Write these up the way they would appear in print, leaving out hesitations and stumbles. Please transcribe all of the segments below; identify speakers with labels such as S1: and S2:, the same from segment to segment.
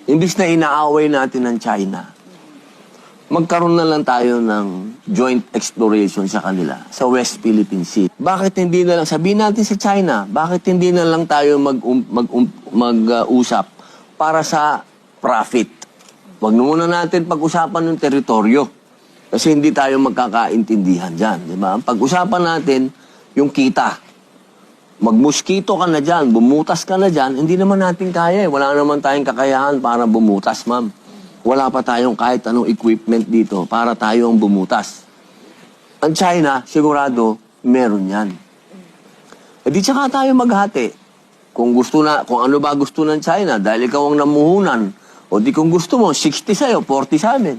S1: Imbis na inaaway natin ng China, magkaroon na lang tayo ng joint exploration sa kanila, sa West Philippine Sea. Bakit hindi na lang, sabihin natin sa China, bakit hindi na lang tayo mag-usap para sa profit? Huwag muna natin pag-usapan ng teritoryo. Kasi hindi tayo magkakaintindihan dyan. Di ba? Pag-usapan natin yung kita. Magmuskito ka na dyan, bumutas ka na dyan, hindi naman natin kaya. Wala naman tayong kakayahan para bumutas, ma'am. Wala pa tayong kahit anong equipment dito para tayong bumutas. Ang China, sigurado, meron yan. E di tsaka tayo maghati. Kung ano ba gusto ng China, dahil ikaw ang namuhunan, o di kung gusto mo, 60 sa'yo, 40 sa amin.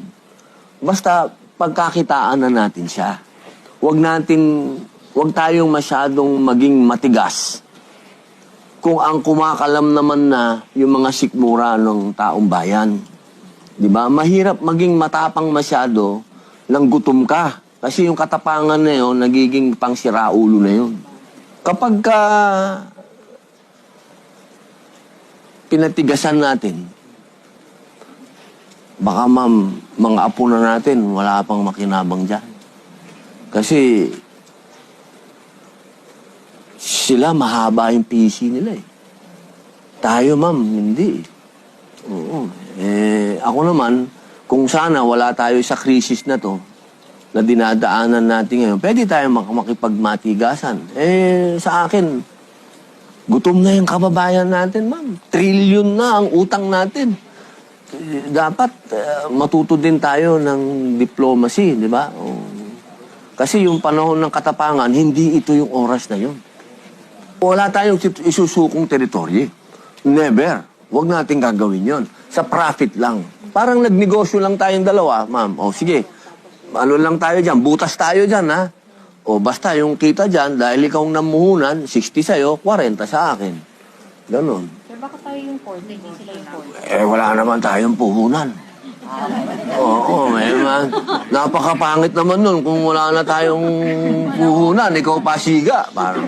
S1: Basta, pagkakitaan na natin siya. Huwag tayong masyadong maging matigas. Kung ang kumakalam naman na yung mga sikmura ng taong bayan. Di ba? Mahirap maging matapang masyado nang gutom ka. Kasi yung katapangan na yun, nagiging pangsiraulo na yun. Kapag pinatigasan natin, baka ma'am, mga apo na natin, wala pang makinabang dyan. Kasi, sila mahaba yung PC nila eh. Tayo ma'am, hindi. Oo. Ako naman, kung sana wala tayo sa krisis na to, na dinadaanan natin ngayon, pwede tayo makipagmatigasan. Sa akin, gutom na yung kababayan natin ma'am. Trilyon na ang utang natin. Dapat matuto din tayo ng diplomacy, di ba? Kasi yung panahon ng katapangan, hindi ito yung oras na yun. Wala tayong isusukong teritoryo. Never. Huwag natin gagawin yon. Sa profit lang. Parang nagnegosyo lang tayong dalawa, ma'am. O sige, ano lang tayo dyan, butas tayo dyan, ha? O basta yung kita dyan, dahil ikaw namuhunan, 60 sa'yo, 40 sa akin. Ganon.
S2: Baka tayo yung 40, hindi sila yung 40.
S1: Wala naman tayong puhunan. Oo, man. Napakapangit naman nun kung wala na tayong puhunan. Ikaw pasiga. Parang